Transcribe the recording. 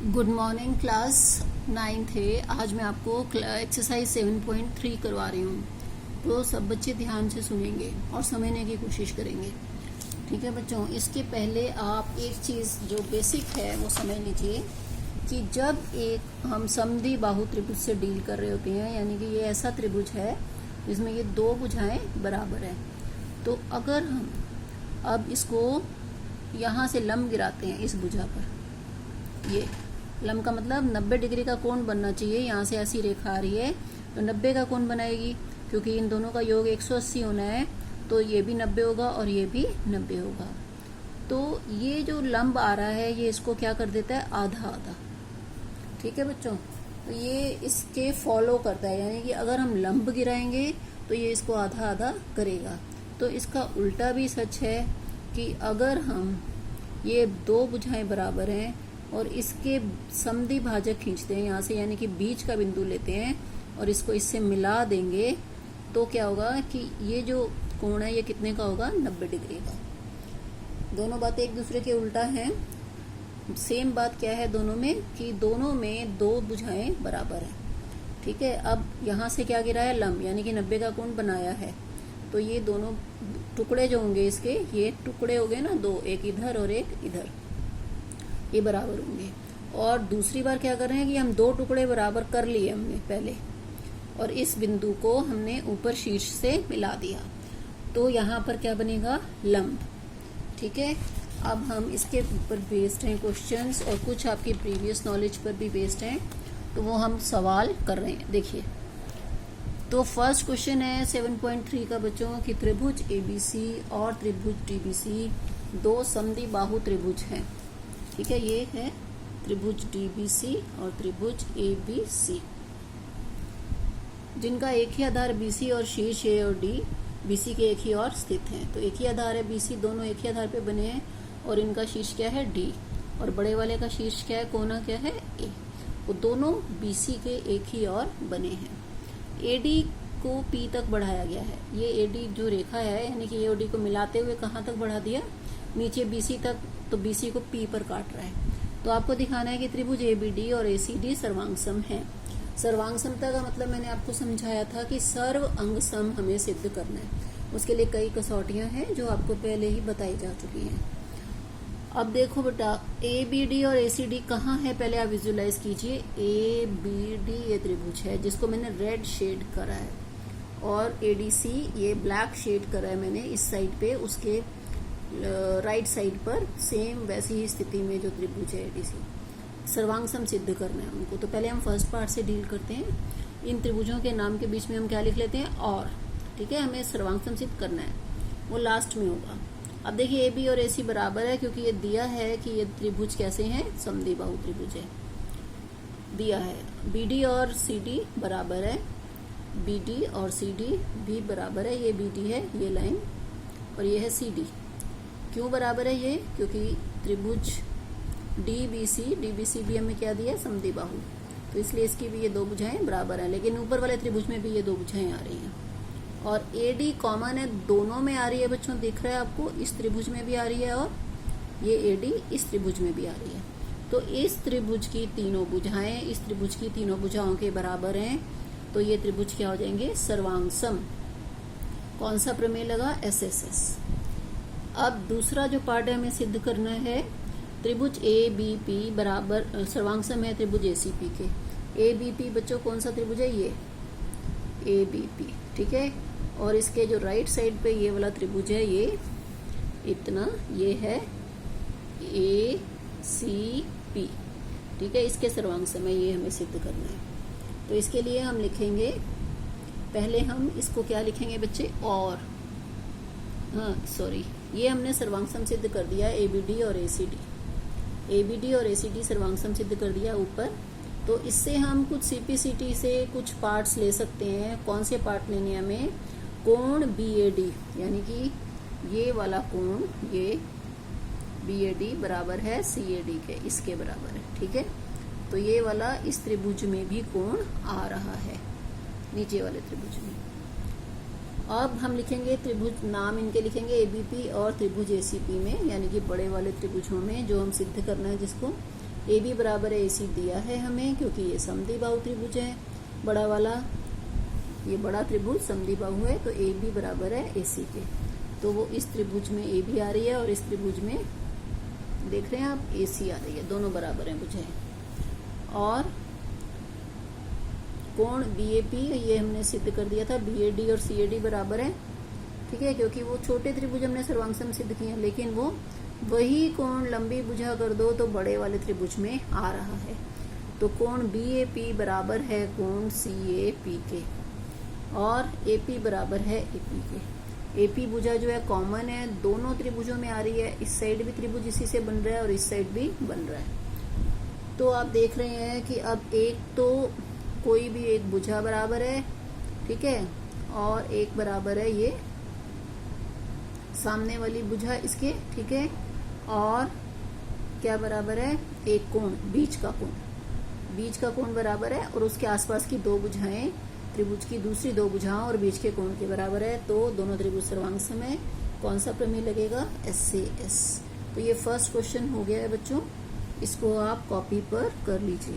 Good morning class 9th है। आज मैं आपको एक्सरसाइज 7.3 करवा रही हूँ, तो सब बच्चे ध्यान से सुनेंगे और समझने की कोशिश करेंगे। ठीक है बच्चों, इसके पहले आप एक चीज़ जो बेसिक है वो समझ लीजिए कि जब एक हम समद्वि बाहु त्रिभुज से डील कर रहे होते हैं, यानी कि ये ऐसा त्रिभुज है जिसमें ये दो भुजाएं बराबर है, तो अगर हम अब इसको यहाँ से लंब गिराते हैं इस भुजा पर, ये लंब का मतलब 90 डिग्री का कोण बनना चाहिए। यहाँ से ऐसी रेखा आ रही है तो 90 का कोण बनाएगी, क्योंकि इन दोनों का योग 180 होना है, तो ये भी 90 होगा और ये भी 90 होगा। तो ये जो लंब आ रहा है ये इसको क्या कर देता है, आधा आधा। ठीक है बच्चों, तो ये इसके फॉलो करता है, यानी कि अगर हम लंब गिराएंगे तो ये इसको आधा आधा करेगा। तो इसका उल्टा भी सच है कि अगर हम ये दो भुजाएं बराबर हैं और इसके समद्वि भाजक खींचते हैं यहाँ से, यानी कि बीच का बिंदु लेते हैं और इसको इससे मिला देंगे, तो क्या होगा कि ये जो कोण है ये कितने का होगा, 90 डिग्री का। दोनों बातें एक दूसरे के उल्टा हैं। सेम बात क्या है दोनों में, कि दोनों में दो भुजाएं बराबर हैं। ठीक है, अब यहाँ से क्या गिरा है, लंब, यानी कि 90 का कोण बनाया है, तो ये दोनों टुकड़े जो होंगे इसके, ये टुकड़े हो गए ना दो, एक इधर और एक इधर, ये बराबर होंगे। और दूसरी बार क्या कर रहे हैं कि हम दो टुकड़े बराबर कर लिए हमने पहले, और इस बिंदु को हमने ऊपर शीर्ष से मिला दिया, तो यहाँ पर क्या बनेगा, लंब। ठीक है, अब हम इसके ऊपर बेस्ड हैं क्वेश्चंस, और कुछ आपकी प्रीवियस नॉलेज पर भी बेस्ड हैं, तो वो हम सवाल कर रहे हैं। देखिए, तो फर्स्ट क्वेश्चन है 7.3 का बच्चों कि त्रिभुज ABC और त्रिभुज DBC दो समद्वि बाहु त्रिभुज हैं। ठीक है, ये है त्रिभुज DBC और त्रिभुज ABC, जिनका एक ही आधार BC और शीर्ष A और D BC के एक ही और स्थित हैं। तो एक ही आधार है BC, दोनों एक ही आधार पे बने हैं, और इनका शीर्ष क्या है, D, और बड़े वाले का शीर्ष क्या है, कोना क्या है, A। वो दोनों BC के एक ही और बने हैं। AD को P तक बढ़ाया गया है। ये AD जो रेखा है, यानी कि AD को मिलाते हुए कहाँ तक बढ़ा दिया, नीचे BC तक, तो BC को P पर काट रहा है। तो आपको दिखाना है कि त्रिभुज ABD और ACD सर्वांग है। सर्वांग समता का मतलब मैंने आपको समझाया था कि सर्व अंग सम हमें सिद्ध करना है। उसके लिए कई कसौटियां हैं जो आपको पहले ही बताई जा चुकी हैं। अब देखो बेटा, ABD और ACD कहाँ है, पहले आप विजुलाइज कीजिए। ABD ये त्रिभुज है जिसको मैंने रेड शेड करा है, और ADC ये ब्लैक शेड करा है मैंने इस साइड पे, उसके राइट साइड पर सेम वैसी ही स्थिति में जो त्रिभुज है ADC। सर्वांग सम सिद्ध करना है उनको, तो पहले हम फर्स्ट पार्ट से डील करते हैं। इन त्रिभुजों के नाम के बीच में हम क्या लिख लेते हैं, और। ठीक है, हमें सर्वांग सम सिद्ध करना है, वो लास्ट में होगा। अब देखिए AB और AC बराबर है, क्योंकि ये दिया है कि ये त्रिभुज कैसे हैं, समद्वि बाहु त्रिभुज है, दिया है। BD और CD बराबर है, BD और CD भी बराबर है। ये BD है, ये लाइन, और ये है CD। क्यों बराबर है ये, क्योंकि त्रिभुज DBC भी हमें क्या दिया है, समद्वि बाहु, तो इसलिए इसकी भी ये दो भुजाएं बराबर हैं। लेकिन ऊपर वाले त्रिभुज में भी ये दो भुजाएं आ रही हैं, और AD कॉमन है, दोनों में आ रही है बच्चों, दिख रहा है आपको, इस त्रिभुज में भी आ रही है और ये AD इस त्रिभुज में भी आ रही है। तो इस त्रिभुज की तीनों भुजाएं इस त्रिभुज की तीनों भुजाओं के बराबर हैं, तो ये त्रिभुज क्या हो जाएंगे, सर्वांग सम। कौन सा प्रमेय लगा, SSS। अब दूसरा जो पार्ट है हमें सिद्ध करना है, त्रिभुज ABP बराबर सर्वांग सम है त्रिभुज ACP के। ABP बच्चों कौन सा त्रिभुज है, ये ABP। ठीक है, और इसके जो राइट साइड पे ये वाला त्रिभुज है, ये इतना, ये है ACP। ठीक है, इसके सर्वांग सम है, ये हमें सिद्ध करना है। तो इसके लिए हम लिखेंगे, पहले हम इसको क्या लिखेंगे बच्चे, और ये हमने सर्वांग सम सिद्ध कर दिया ABD और ACD सर्वांग सम सिद्ध कर दिया ऊपर। तो इससे हम कुछ CPCT से कुछ पार्ट्स ले सकते हैं। कौन से पार्ट लेने हैं हमें, कोण BAD, यानी कि ये वाला कोण, ये BAD बराबर है CAD के, इसके बराबर है। ठीक है, तो ये वाला इस त्रिभुज में भी कोण आ रहा है, नीचे वाले त्रिभुज में। अब हम लिखेंगे त्रिभुज, नाम इनके लिखेंगे ABP और त्रिभुज ACP में, यानी कि बड़े वाले त्रिभुजों में जो हम सिद्ध करना है जिसको, ए बी बराबर है AC दिया है हमें, क्योंकि ये समद्विबाहु त्रिभुज है, बड़ा वाला ये बड़ा त्रिभुज समद्विबाहु है, तो ए बी बराबर है AC के। तो वो इस त्रिभुज में ए बी आ रही है और इस त्रिभुज में देख रहे हैं आप AC आ रही है, दोनों बराबर हैं बुझे। और कोण BAP ये हमने सिद्ध कर दिया था, BAD और CAD बराबर है, ठीक है, क्योंकि वो छोटे त्रिभुज हमने सर्वांगसम सिद्ध किए हैं, लेकिन वो वही कोण लंबी भुजा कर दो तो बड़े वाले त्रिभुज में आ रहा है। तो कोण BAP बराबर है कोण CAP के और AP बराबर है AP के। AP भुजा जो है कॉमन है, दोनों त्रिभुजों में आ रही है, इस साइड भी त्रिभुज इसी से बन रहा है और इस साइड भी बन रहा है। तो आप देख रहे हैं कि अब एक तो कोई भी एक भुजा बराबर है, ठीक है, और एक बराबर है ये सामने वाली भुजा इसके, ठीक है, और क्या बराबर है, एक कोण बीच का कोण बराबर है और उसके आसपास की दो भुजाएं त्रिभुज की दूसरी दो भुजाओं और बीच के कोण के बराबर है। तो दोनों त्रिभुज सर्वांगसम है, कौन सा प्रमेय लगेगा, SAS। तो ये फर्स्ट क्वेश्चन हो गया है बच्चों, इसको आप कॉपी पर कर लीजिए।